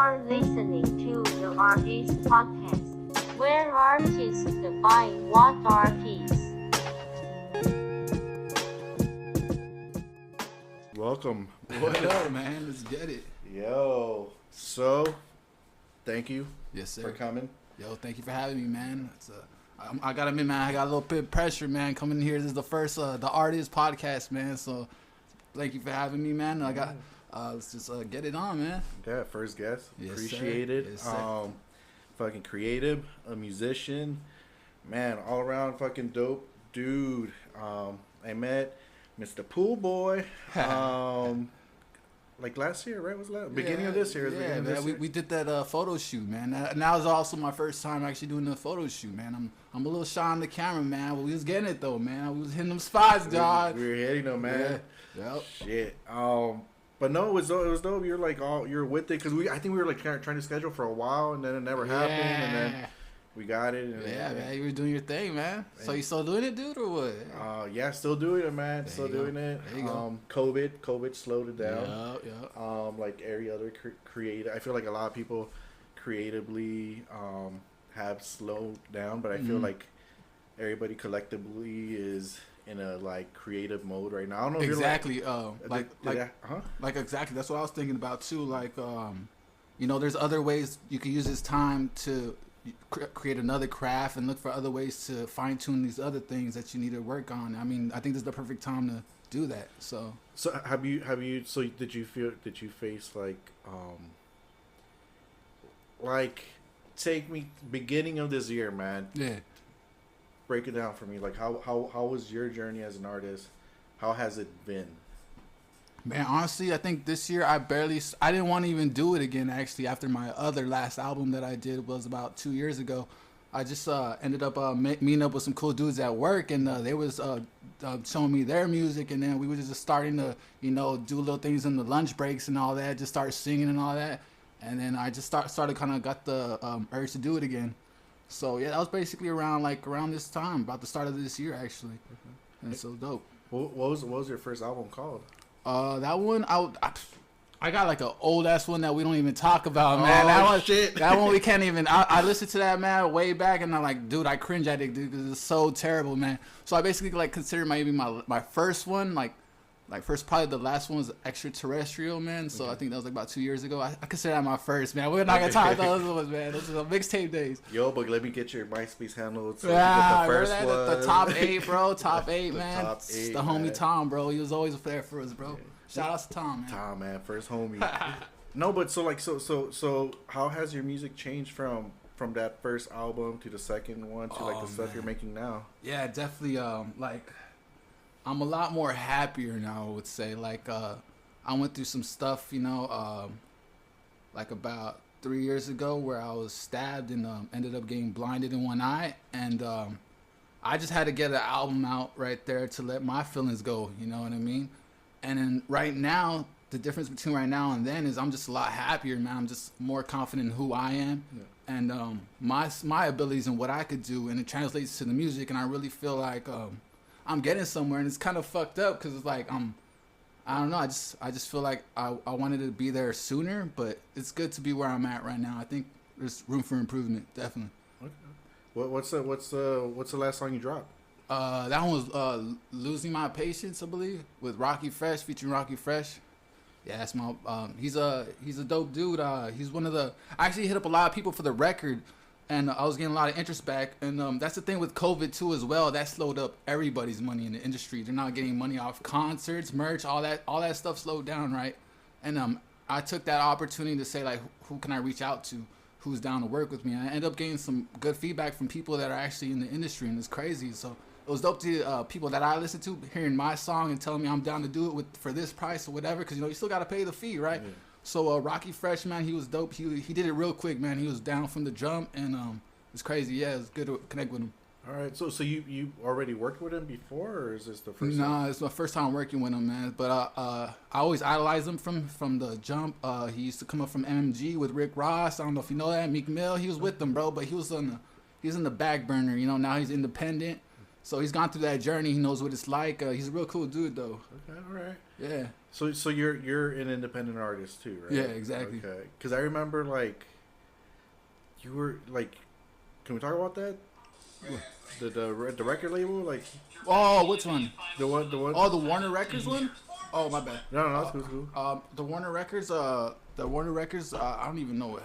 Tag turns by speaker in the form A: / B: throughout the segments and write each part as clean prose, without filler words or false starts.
A: are listening to the Artist Podcast, where artists define what art is.
B: Welcome.
C: What up, man? Let's get it.
B: Yo. So, thank you
C: Yes, sir.
B: for coming.
C: Yo, thank you for having me, man. I gotta admit, man, I got a little bit of pressure, man, coming in here. This is the first, the Artist Podcast, man. So, thank you for having me, man. I got, let's just get it on, man.
B: Yeah, first guest.
C: Yes,
B: Appreciate
C: sir.
B: it.
C: Yes, sir.
B: Fucking creative, a musician, man, all around fucking dope dude. I met Mr. Pool Boy. Like last year, right? Was last beginning of this year?
C: Yeah, man. We did that photo shoot, man. And that was also my first time actually doing the photo shoot, man. I'm a little shy on the camera, man. But we was getting it though, man. We was hitting them spots, dog.
B: We were hitting them, man.
C: Yeah. Yep.
B: Shit. But no, it was dope. You're like you're with it because I think we were like trying to schedule for a while and then it never happened and then we got it. And
C: man. You were doing your thing, man. So you still doing it, dude, or what?
B: Yeah, still doing it, man. Still doing it.
C: There you go.
B: COVID slowed it down.
C: Yeah.
B: Like every other creative, I feel like a lot of people creatively have slowed down, but I feel like everybody collectively is in a like creative mode right now. I don't know if
C: exactly.
B: You're
C: like exactly. That's what I was thinking about too. Like, there's other ways you can use this time to create another craft and look for other ways to fine tune these other things that you need to work on. I mean, I think this is the perfect time to do that. So
B: have you? So did you face like take me beginning of this year, man?
C: Yeah.
B: Break it down for me. Like how was your journey as an artist? How has it been?
C: Man, honestly, I think this year I didn't want to even do it again, actually, after my other last album that I did was about 2 years ago. I just ended up meeting up with some cool dudes at work, and they was showing me their music, and then we were just starting to, do little things in the lunch breaks and all that, just start singing and all that. And then I just started kind of got the urge to do it again. So, yeah, that was basically around this time, about the start of this year, actually. And so dope.
B: What was your first album called?
C: That one, I got like an old ass one that we don't even talk about, man.
B: Shit.
C: That one we can't even. I listened to that, man, way back, and I'm like, dude, I cringe at it, dude, because it's so terrible, man. So I basically like consider maybe my first one, like first, probably the last one was Extraterrestrial, man. So I think that was like about 2 years ago. I consider that my first, man. We're not gonna talk about those ones, man. Those are the mixtape days.
B: Yo, but let me get your MySpace handle. So
C: yeah,
B: the first one.
C: The top 8, bro. Top 8, man.
B: Top 8,
C: the homie
B: man.
C: Tom, bro. He was always there for us, bro. Shout out to Tom, man.
B: Tom, man, first homie. No, but so how has your music changed from that first album to the second one to the stuff you're making now?
C: Yeah, definitely. I'm a lot more happier now, I would say. Like, I went through some stuff, like about 3 years ago where I was stabbed and ended up getting blinded in one eye. And I just had to get an album out right there to let my feelings go, you know what I mean? And then right now, the difference between right now and then is I'm just a lot happier, man. I'm just more confident in who I am and my abilities and what I could do. And it translates to the music. And I really feel like I'm getting somewhere. And it's kind of fucked up because it's like I don't know. I just feel like I wanted to be there sooner. But it's good to be where I'm at right now. I think there's room for improvement, definitely.
B: Okay. What's the last song you dropped?
C: That one was Losing My Patience, I believe, with Rocky Fresh, featuring Rocky Fresh. Yeah, that's my. He's a dope dude. He's one of the. I actually hit up a lot of people for the record, and I was getting a lot of interest back. And that's the thing with COVID too, as well. That slowed up everybody's money in the industry. They're not getting money off concerts, merch, all that stuff slowed down, right? And I took that opportunity to say like, who can I reach out to? Who's down to work with me? And I ended up getting some good feedback from people that are actually in the industry, and it's crazy. So it was dope to people that I listen to hearing my song and telling me I'm down to do it for this price or whatever, because you still got to pay the fee, right? Yeah. So Rocky Fresh, man, he was dope. He did it real quick, man. He was down from the jump, and it's crazy. Yeah, it's good to connect with him.
B: All right, so you already worked with him before, or is this the first?
C: Nah, it's my first time working with him, man. But I always idolized him from the jump. He used to come up from MMG with Rick Ross. I don't know if you know that. Meek Mill, he was with them, bro. But he was in the back burner. Now he's independent. So he's gone through that journey. He knows what it's like. He's a real cool dude, though.
B: Okay, all right.
C: Yeah.
B: So you're an independent artist too, right?
C: Yeah, exactly.
B: Okay, because I remember like you were like, can we talk about that? The record label, like.
C: Oh, which one?
B: The one.
C: Oh, the Warner Records one. Oh, my bad.
B: No, it's cool.
C: The Warner Records. I don't even know it.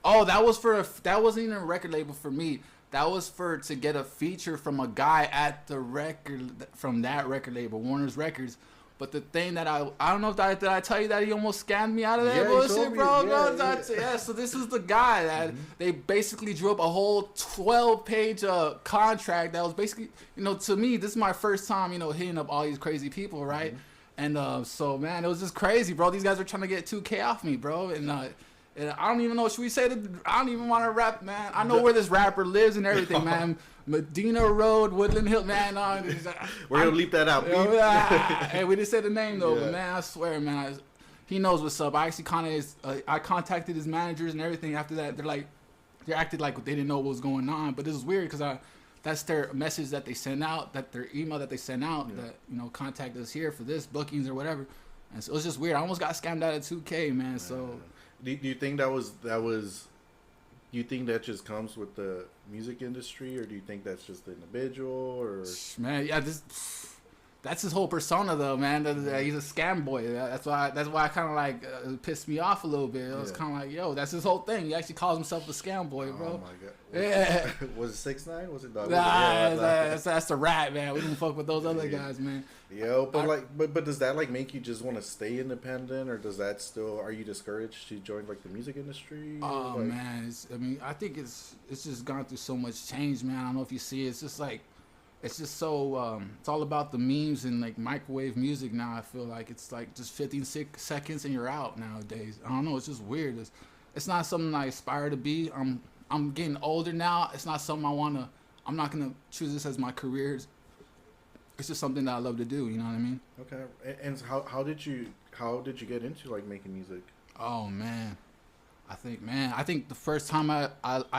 C: Oh, that wasn't even a record label for me. That was to get a feature from a guy at the from that record label, Warner's Records. But the thing that I don't know if did I tell you that he almost scammed me out of that bullshit, bro? Yeah, so this is the guy that they basically drew up a whole 12-page contract that was basically, to me, this is my first time, hitting up all these crazy people, right? And so, man, it was just crazy, bro. These guys were trying to get 2K off me, bro. And I don't even know, should we say that? I don't even want to rap, man. I know where this rapper lives and everything, man. Medina Road, Woodland Hill, man.
B: We're going to leave that out.
C: Hey, we didn't say the name, though, but, man, I swear, man, he knows what's up. I actually I contacted his managers and everything after that. They acted like they didn't know what was going on, but this is weird because that's their message that they send out, their email that they send out, that, contact us here for this, bookings or whatever. And so it was just weird. I almost got scammed out of 2K, man, so...
B: Do you think that was? Do you think that just comes with the music industry, or do you think that's just the individual? Or
C: man, yeah, that's his whole persona, though, man. He's a scam boy. That's why I kind of like it pissed me off a little bit. It was kind of like, yo, that's his whole thing. He actually calls himself a scam boy, bro.
B: Oh my god.
C: Yeah.
B: Was it 6ix9ine? Was it Dog?
C: Nah, that's the rat, man. We didn't fuck with those other guys, man.
B: Yo, but does that like make you just want to stay independent, or does that still? Are you discouraged to join like the music industry?
C: Oh man, I think it's just gone through so much change, man. I don't know if you see it. It's just like, it's just so it's all about the memes and like microwave music now. I feel like it's like just 15 seconds and you're out nowadays. I don't know. It's just weird. It's not something I aspire to be. I'm getting older now. It's not something I'm not gonna choose this as my career. It's just something that I love to do. You know what I mean?
B: Okay. And how did you get into like making music?
C: Oh man, I think the first time I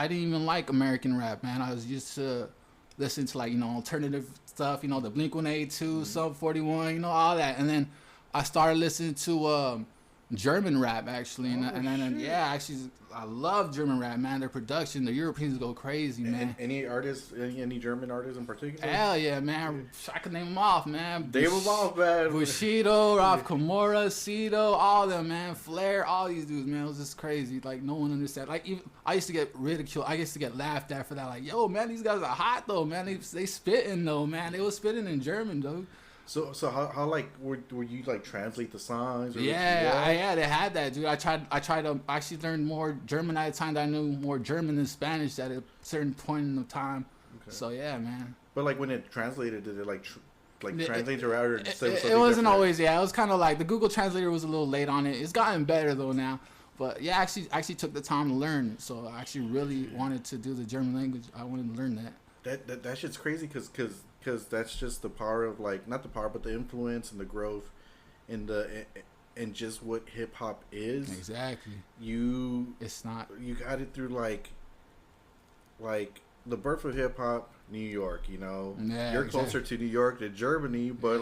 C: didn't even like American rap, man. I was used to listen to like alternative stuff. The Blink-182, Sum 41, all that, and then I started listening to German rap actually, and then actually I love German rap, man. Their production, the Europeans go crazy, man.
B: Any artists, any German artists in particular?
C: Hell yeah, man. I could name them off, man.
B: Name them off, man.
C: Bushido, Ralph Kamora, Cito, all of them, man. Flair, all these dudes, man. It was just crazy. Like no one understood. Like even I used to get ridiculed. I used to get laughed at for that. Like, yo, man, these guys are hot though, man. They spitting though, man. They was spitting in German, though.
B: So how like were you like translate the songs? Or
C: they had that, dude. I tried to actually learn more German at a time. That I knew more German than Spanish at a certain point in the time. Okay. So yeah, man.
B: But like when it translated, did it like translate to router?
C: It wasn't always. Yeah, it was kind of like the Google Translator was a little late on it. It's gotten better though now. But yeah, I actually took the time to learn. So I actually really wanted to do the German language. I wanted to learn that.
B: That shit's crazy because that's just the power of like not the power but the influence and the growth and and just what hip hop is.
C: Exactly.
B: It's not. You got it through like the birth of hip hop, New York.
C: Yeah,
B: you're closer to New York than Germany, but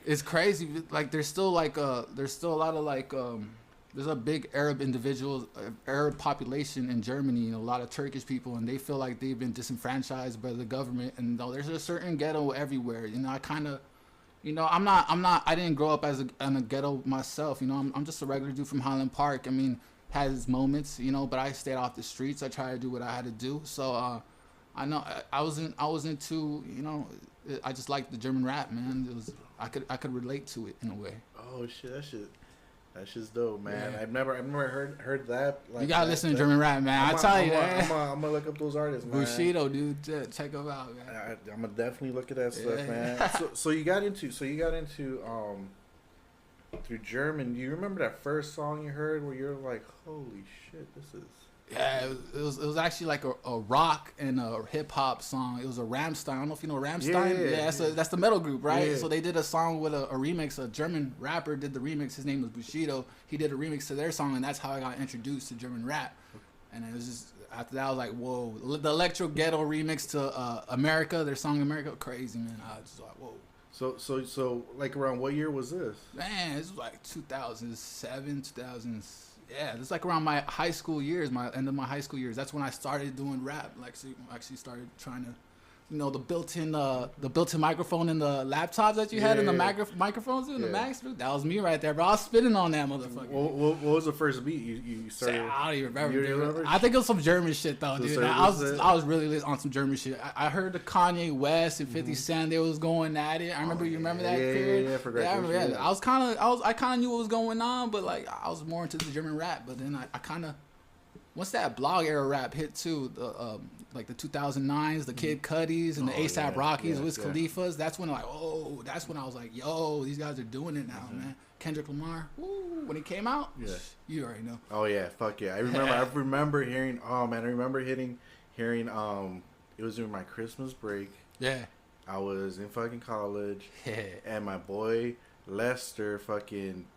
C: it's crazy. Like there's still a lot of like there's a big Arab population in Germany, a lot of Turkish people, and they feel like they've been disenfranchised by the government. And there's a certain ghetto everywhere. I kind of, I didn't grow up in a ghetto myself. I'm just a regular dude from Highland Park. I mean, had its moments, but I stayed off the streets. I tried to do what I had to do. So I know I was into, I just liked the German rap, man. I could relate to it in a way.
B: Oh shit. That's just dope, man. Yeah. I've never heard that.
C: Like, you gotta listen to German rap, man. I tell you that.
B: I'm gonna look up those artists, man.
C: Bushido, dude, check them out, man.
B: I'm gonna definitely look at that stuff, man. So you got into through German. Do you remember that first song you heard where you're like, holy shit, this is?
C: Yeah, it was actually like a rock and a hip hop song. It was a Rammstein. I don't know if you know Rammstein. Yeah, that's the metal group, right? Yeah. So they did a song with a remix. A German rapper did the remix. His name was Bushido. He did a remix to their song, and that's how I got introduced to German rap. And it was just, after that, I was like, whoa. The Electro Ghetto remix to America, their song America, crazy, man. I was just like, whoa.
B: So like around what year was this?
C: Man, this was like 2007, 2000. Yeah, it's like around my high school years, my end of my high school years. That's when I started doing rap. Like, so actually started trying to, you know, the built-in microphone in the laptops that you had in the microphones in the Macs. That was me right there, bro. I was spitting on that motherfucker.
B: What was the first beat you started?
C: I don't even remember.
B: You remember?
C: I think it was some German shit though,
B: So
C: dude. I was really on some German shit. I heard the Kanye West and 50 Cent. They was going at it. I remember. You remember that period?
B: Yeah, I forgot.
C: I kind of knew what was going on, but like I was more into the German rap. But then I kind of. Once that blog era rap hit too, like the 2009s, the Kid Cudis and the ASAP Rockies, Wiz Khalifa's, that's when that's when I was like, yo, these guys are doing it now, man. Kendrick Lamar, woo, when he came out, you already know.
B: Oh yeah, fuck yeah. I remember hearing, hearing, it was during my Christmas break.
C: Yeah.
B: I was in fucking college.
C: Yeah.
B: And my boy Lester fucking,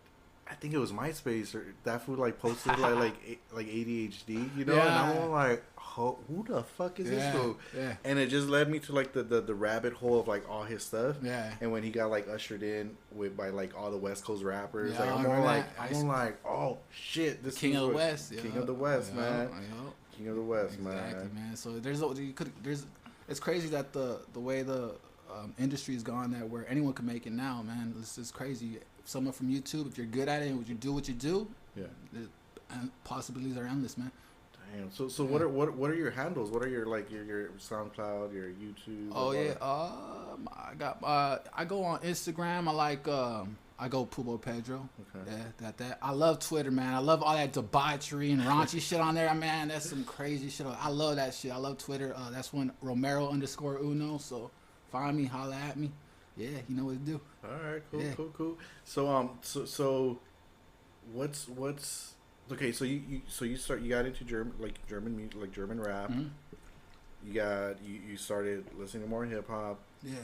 B: I think it was MySpace or that fool like posted like ADHD, you know, and I'm like, who the fuck is this fool?
C: Yeah. And
B: it just led me to like the rabbit hole of like all his stuff.
C: Yeah.
B: And when he got like ushered in by like all the West Coast rappers,
C: yeah,
B: like I'm like, oh shit, this
C: King of the West,
B: King of the West, man. King of the West,
C: exactly, man. So it's crazy that the way the industry has gone that where anyone can make it now, man. This is crazy. Someone from YouTube, if you're good at it and you do what you do, and possibilities are endless, man.
B: Damn. So what are your handles? What are your like your SoundCloud, your YouTube?
C: Oh yeah. I go on Instagram. I go Pool Boy Pedro. Okay. Yeah, that. I love Twitter, man. I love all that debauchery and raunchy shit on there, man. That's some crazy shit. I love that shit. I love Twitter. That's when Romero_Uno. So find me, holla at me. Yeah, you know what to do.
B: All right, cool. So what's okay? So you got into German music, like German rap. Mm-hmm. You started listening to more hip hop.
C: Yeah.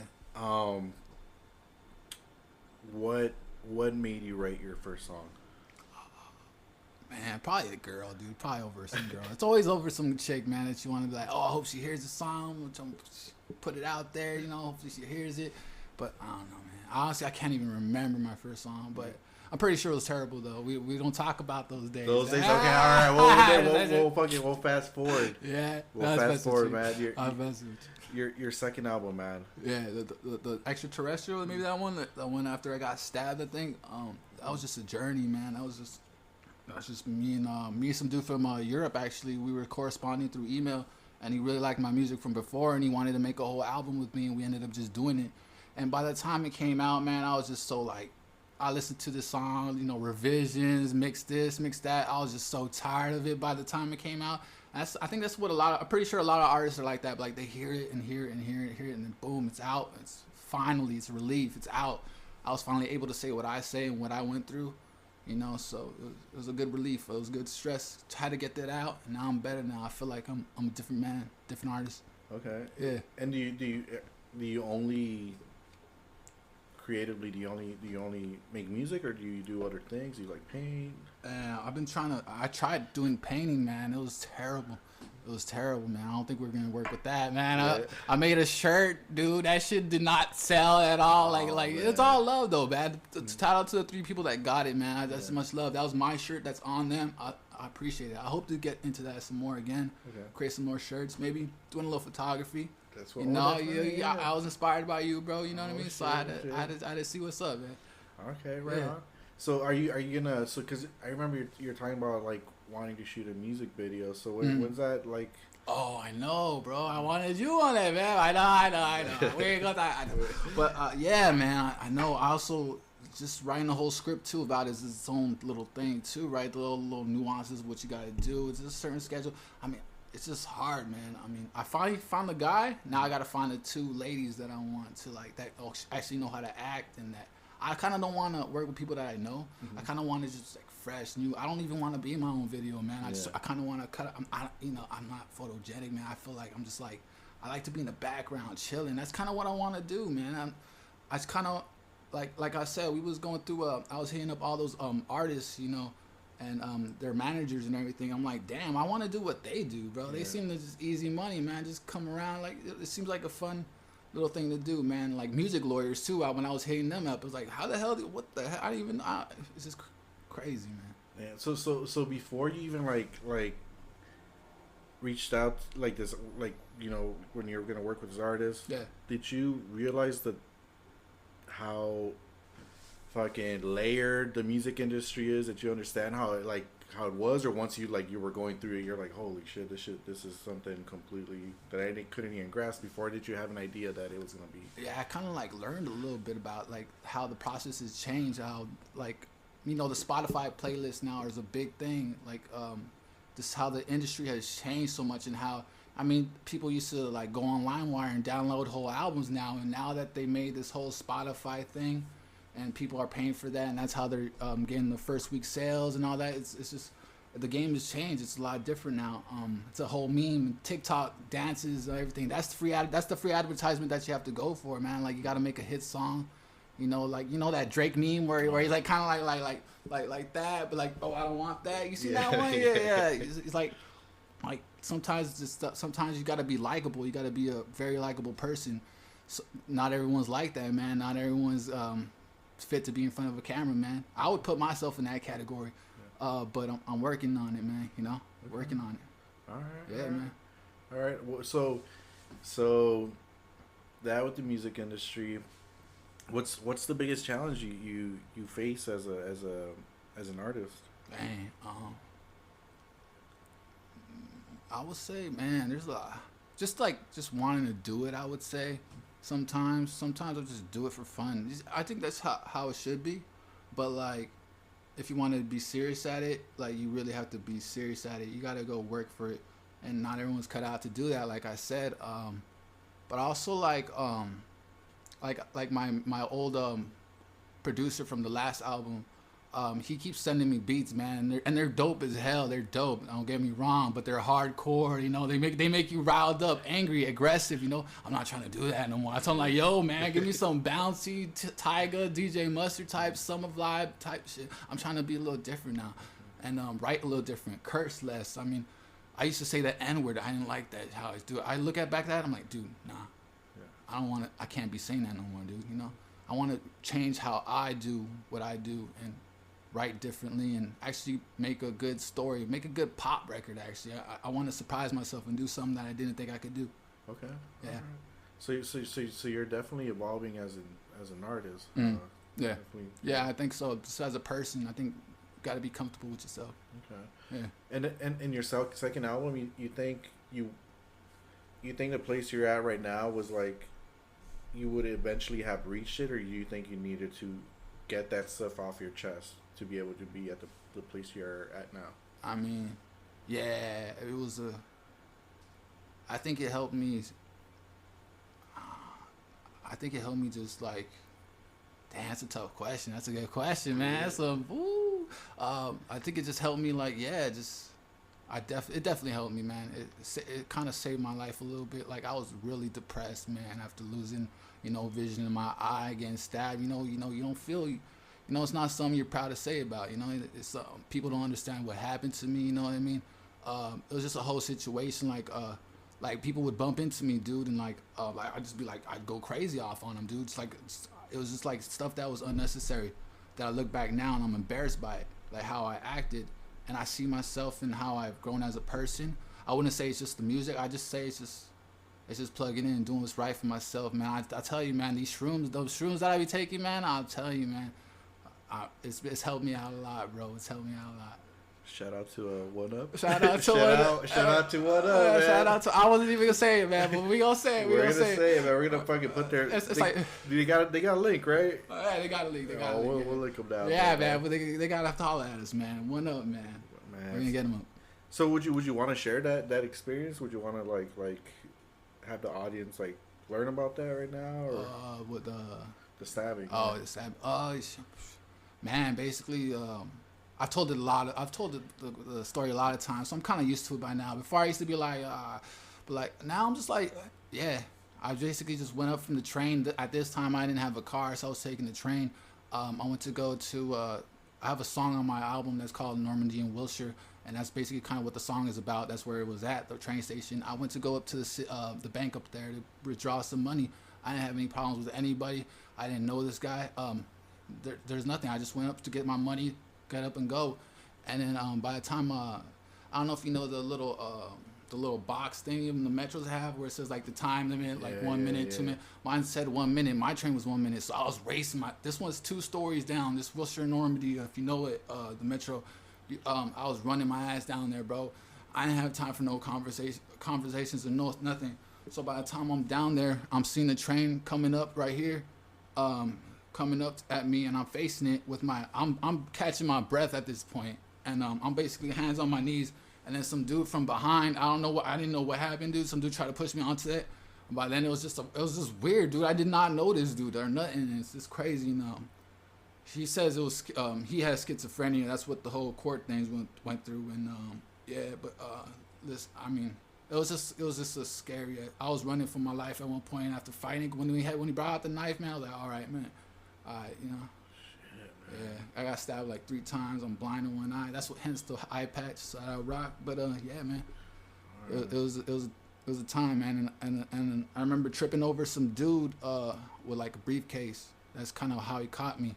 B: What made you write your first song?
C: Man, probably a girl, dude. Probably over some girl. It's always over some chick, man, that you want to be like, oh, I hope she hears the song. Put it out there, you know. Hopefully she hears it. But I don't know, man. Honestly, I can't even remember my first song, but I'm pretty sure it was terrible though. We don't talk about those days.
B: Those days, okay, all right. We'll fast forward.
C: Yeah,
B: we'll fast forward, man. Your second album, man.
C: Yeah, the Extraterrestrial, maybe that one after I got stabbed. I think that was just a journey, man. That was just me and some dude from Europe. Actually, we were corresponding through email, and he really liked my music from before, and he wanted to make a whole album with me, and we ended up just doing it. And by the time it came out, man, I was just so like, I listened to the song, you know, revisions, mix this, mix that. I was just so tired of it by the time it came out. I think that's what I'm pretty sure a lot of artists are like that. Like they hear it and hear it and hear it and hear it, and then boom, it's out. It's a relief. It's out. I was finally able to say what I say and what I went through, you know. So it was a good relief. It was good stress. Had to get that out, and now I'm better. Now I feel like I'm a different man, different artist.
B: Okay.
C: Yeah.
B: And do you only creatively, do you only make music, or do you do other things? Do you like paint?
C: I tried doing painting, man. It was terrible. Man. I don't think we're gonna work with that, man. Yeah. I made a shirt, dude. That shit did not sell at all. Like it's all love though, man. Shout out to the 3 people that got it, man. That's much love. That was my shirt. That's on them. I appreciate it. I hope to get into that some more again. Okay. Create some more shirts. Maybe doing a little photography.
B: That's what
C: I was inspired by you, bro. You know what I mean? So I had to see what's up, man.
B: Okay, right on. So are you gonna? So because I remember you're talking about like wanting to shoot a music video. So when's that like?
C: Oh, I know, bro. I wanted you on that, man. I know. We ain't got that. I know. But yeah, man. I know. I also just writing the whole script too about it is its own little thing too, right? The little nuances of what you gotta do. It's a certain schedule. I mean. It's just hard, man. I mean, I finally found the guy. Now I gotta find the 2 ladies that I want to like that actually know how to act, and that I kind of don't want to work with people that I know. Mm-hmm. I kind of want to just like fresh, new. I don't even want to be in my own video, man. I kind of want to cut. I'm not photogenic, man. I feel like I'm just like I like to be in the background, chilling. That's kind of what I want to do, man. I kind of like I said, we was going through. I was hitting up all those artists, you know. and their managers and everything. I'm like, damn, I want to do what they do, bro. They
B: Yeah.
C: seem to just easy money, man. Just come around, like it seems like a fun little thing to do, man. Like music lawyers too. When I was hitting them up, it was like, how the hell? What the hell? I didn't even. It's just crazy, man.
B: Yeah. So before you even like reached out like this, like when you were gonna work with this artist,
C: Yeah.
B: did you realize that how fucking layered the music industry is? That you understand how it was, or once you were going through it, you're like, holy shit, this is something completely that I couldn't even grasp before. Did you have an idea that it was gonna be?
C: Yeah, I kind of like learned a little bit about like how the process has changed. How like the Spotify playlist now is a big thing. Like just how the industry has changed so much, and how people used to like go on LimeWire and download whole albums now, and now that they made this whole Spotify thing, and people are paying for that, and that's how they're getting the first week sales and all that. It's just the game has changed. It's a lot different now. It's a whole meme, TikTok dances, everything. That's the free advertisement that you have to go for, man. Like you got to make a hit song, that Drake meme where he's like kind of like that, but like, oh, I don't want that. You see that one? Yeah. It's like sometimes you got to be likable. You got to be a very likable person. So not everyone's like that, man. Not everyone's fit to be in front of a camera, man. I would put myself in that category, but I'm working on it, man.
B: Okay.
C: Working on it.
B: All right.
C: Yeah, man.
B: All right. Well, so that with the music industry, what's the biggest challenge you face as an artist?
C: Man, I would say, man, there's a lot. Just wanting to do it, I would say. Sometimes I'll just do it for fun. I think that's how it should be. But like, if you want to be serious at it, like you really have to be serious at it. You got to go work for it, and not everyone's cut out to do that. Like I said, but also like my old producer from the last album. He keeps sending me beats, man, and they're dope as hell. They're dope. Don't get me wrong, but they're hardcore. They make you riled up, angry, aggressive. I'm not trying to do that no more. I told him like, yo, man, give me some bouncy Tyga, DJ Mustard type, Summer Vibe type shit. I'm trying to be a little different now, and write a little different, curse less. I used to say the N-word. I didn't like that how I do it. I look at back at that, I'm like, dude, nah, I don't want to. I can't be saying that no more, dude. I want to change how I do what I do and write differently and actually make a good story, make a good pop record. Actually, I want to surprise myself and do something that I didn't think I could do.
B: Okay.
C: Yeah.
B: Right. So you're definitely evolving as an artist.
C: Yeah.
B: Definitely.
C: Yeah, I think so. Just as a person, I think you got to be comfortable with yourself.
B: Okay.
C: Yeah.
B: And in your second album, you think the place you're at right now was like you would eventually have reached it, or you think you needed to get that stuff off your chest to be able to be at the place you're at now?
C: Yeah, it was I think it helped me. I think it helped me just like, damn, that's a tough question. That's a good question, man. That's I think it just helped me like, it definitely helped me, man. It kind of saved my life a little bit. Like I was really depressed, man, after losing, vision in my eye, getting stabbed. You don't feel. It's not something you're proud to say about. It's people don't understand what happened to me. You know what I mean? It was just a whole situation. Like people would bump into me, dude, and I'd just be like, I'd go crazy off on them, dude. It was just like stuff that was unnecessary. That I look back now and I'm embarrassed by it, like how I acted, and I see myself and how I've grown as a person. I wouldn't say it's just the music. I just say it's just plugging in and doing what's right for myself, man. I tell you, man, those shrooms that I be taking, man, I'll tell you, man. It's helped me out a lot, bro. It's helped me out a lot.
B: Shout out to One Up.
C: Shout out to One Up.
B: Shout out to One Up, man.
C: Shout out to. I wasn't even gonna say it, man, but we gonna say it.
B: We're gonna say it, man. We're gonna fucking put their. They got a link, right?
C: Yeah, they got a link.
B: We'll link them down.
C: Yeah, man. But they gotta have to holler at us, man. One Up, man. We're gonna get them up.
B: So would you want to share that experience? Would you want to like have the audience like learn about that right now, or
C: with the
B: stabbing?
C: Oh, the stabbing. Man, basically, I've told the story a lot of times, so I'm kind of used to it by now. Before I used to be like, but like now I'm just like, yeah. I basically just went up from the train. At this time, I didn't have a car, so I was taking the train. I went to go to I have a song on my album that's called Normandy and Wilshire, and that's basically kind of what the song is about. That's where it was at, the train station. I went to go up to the bank up there to withdraw some money. I didn't have any problems with anybody. I didn't know this guy. There's nothing. I just went up to get my money, get up and go, and then by the time I don't know if you know the little box thing even the metros have where it says like the time limit, like 1 minute, 2 minutes. Mine said 1 minute. My train was 1 minute, so I was racing. This one's 2 stories down. This Wilshire Normandy, if you know it, the metro. I was running my ass down there, bro. I didn't have time for no conversations or nothing. So by the time I'm down there, I'm seeing the train coming up right here, coming up at me, and I'm facing it with I'm catching my breath at this point, and I'm basically hands on my knees. And then some dude from behind, I didn't know what happened, dude. Some dude tried to push me onto it. By then it was just weird, dude. I did not know this dude or nothing. It's just crazy, you know. He says it was he has schizophrenia. That's what the whole court things went through, and it was just a scary. I was running for my life at one point after fighting. When he brought out the knife, man, I was like, all right, man, you know. Yeah, I got stabbed like 3 times. I'm blind in one eye. That's what hence the eye patch. So I rock. But yeah, man, it was a time, man. And I remember tripping over some dude with like a briefcase. That's kind of how he caught me.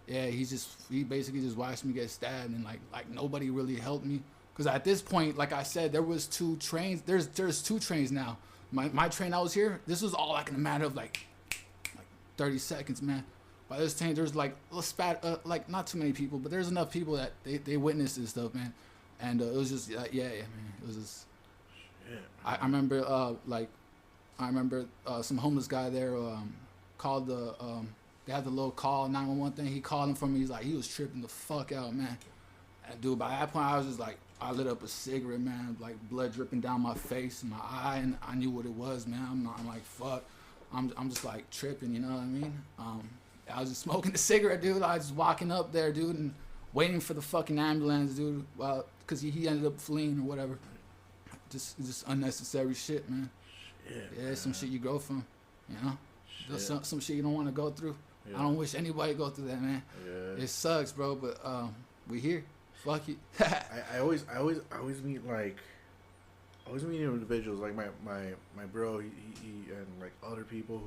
C: Yeah, he basically just watched me get stabbed, and like nobody really helped me. Cause at this point, like I said, there was 2 trains. There's 2 trains now. My train, I was here. This was all like in a matter of like 30 seconds, man. By this time, there's like like not too many people, but there's enough people that they witnessed this stuff, man. And it was just yeah, man. It was just. Shit, I remember some homeless guy there called they had the little call 911 thing. He called him for me. He's like, he was tripping the fuck out, man. And dude, by that point, I was just like, I lit up a cigarette, man, like blood dripping down my face and my eye, and I knew what it was, man. I'm like, fuck. I'm just like tripping, you know what I mean? I was just smoking a cigarette, dude. I was just walking up there, dude, and waiting for the fucking ambulance, dude. Well, cause he ended up fleeing or whatever. Just unnecessary shit, man. Shit, yeah, man. Some shit you go from, you know. Some shit you don't want to go through. Yeah. I don't wish anybody go through that, man. Yeah. It sucks, bro. But we here. Fuck it.
B: I always meet individuals like my bro, he and like other people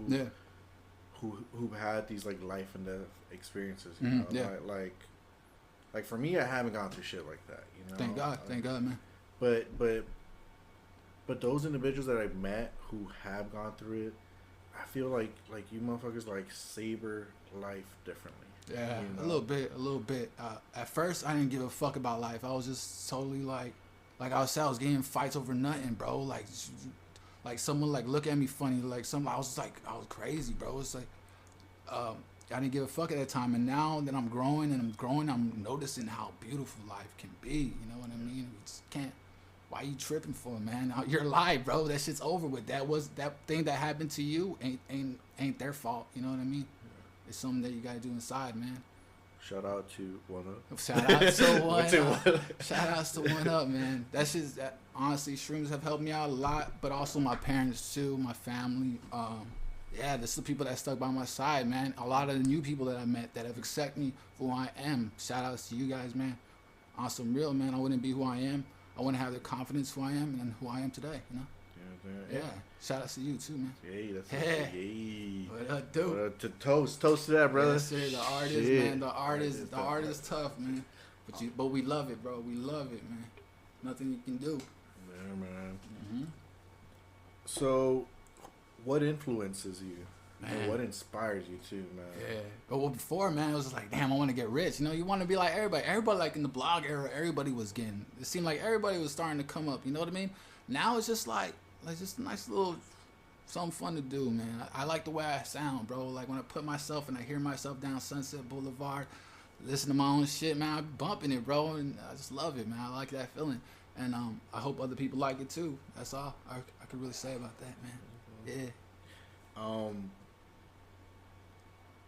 B: who've had these like life and death experiences, you know. Yeah. Like for me, I haven't gone through shit like that, you know.
C: Thank God, man.
B: But those individuals that I've met who have gone through it, I feel like you motherfuckers like savor life differently.
C: Yeah, you know? a little bit. At first, I didn't give a fuck about life. I was just totally like I was getting fights over nothing, bro. Like someone like look at me funny, like I was crazy, bro. It's like I didn't give a fuck at that time, and now that I'm growing, I'm noticing how beautiful life can be. You know what I mean? We just can't. Why you tripping for, man? You're alive, bro. That shit's over with. That thing that happened to you ain't their fault. You know what I mean? Yeah. It's something that you gotta do inside, man.
B: Shout out to One Up.
C: Shout out to One Up. Shout outs to One Up, man. That honestly, shrooms have helped me out a lot, but also my parents too, my family. Yeah, this is the people that stuck by my side, man. A lot of the new people that I met that have accepted me for who I am. Shout outs to you guys, man. On some real, man. I wouldn't be who I am. I want to have the confidence who I am and who I am today, you know? Yeah. Shout out to you too, man.
B: Yay, that's yay.
C: What up, dude?
B: To toast to that, brother.
C: Yes, sir. The artist, man. The artist tough, man. But we love it, bro. We love it, man. Nothing you can do.
B: Yeah, man. Mm-hmm. So, what influences you? Man. What inspires you too, man?
C: Yeah. But before, man, it was like, damn, I want to get rich. You know, you want to be like everybody. Everybody, like in the blog era, everybody was getting. It seemed like everybody was starting to come up. You know what I mean? Now it's just like just a nice little something fun to do, man. I like the way I sound, bro. Like when I put myself and I hear myself down Sunset Boulevard, listen to my own shit, man. I'm bumping it, bro, and I just love it, man. I like that feeling, and I hope other people like it too. That's all I could really say about that, man. Yeah.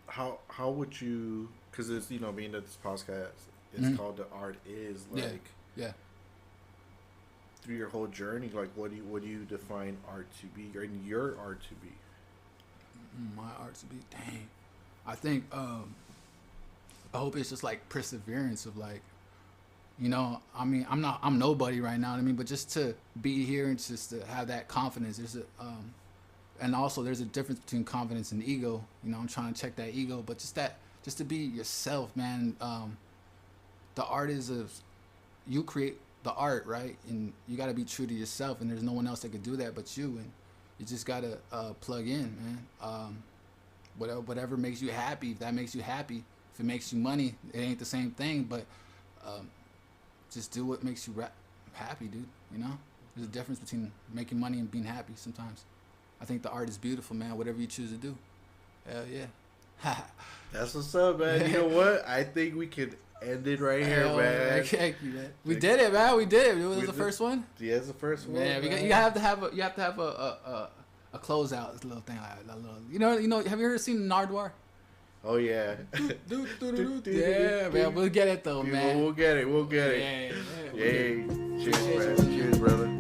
B: How would you? Because it's being that this podcast is called The Art Is, like
C: yeah.
B: Through your whole journey, like what do you define art to be, or your art to be?
C: My art to be, dang. I think I hope it's just like perseverance of like, you know, I mean, I'm nobody right now. I mean, but just to be here and just to have that confidence. And also there's a difference between confidence and ego. You know, I'm trying to check that ego, but just to be yourself, man. The art is you create the art, right? And you got to be true to yourself, and there's no one else that could do that but you. And you just got to plug in, man. Whatever makes you happy, if that makes you happy, if it makes you money, it ain't the same thing, but just do what makes you happy, dude. You know, there's a difference between making money and being happy sometimes. I think the art is beautiful, man, whatever you choose to do. Hell yeah.
B: That's what's up, man. You know what? I think we could end it right here, man.
C: Thank you, man. We did it, man. We did it. It was the first one.
B: Yeah, it's the first one.
C: Man, you have to have a closeout, this little thing, like a little. You know. Have you ever seen Nardwar?
B: Oh yeah.
C: Yeah, man. We'll get it though, man.
B: We'll get it.
C: Yeah.
B: Cheers, brother. Cheers, brother.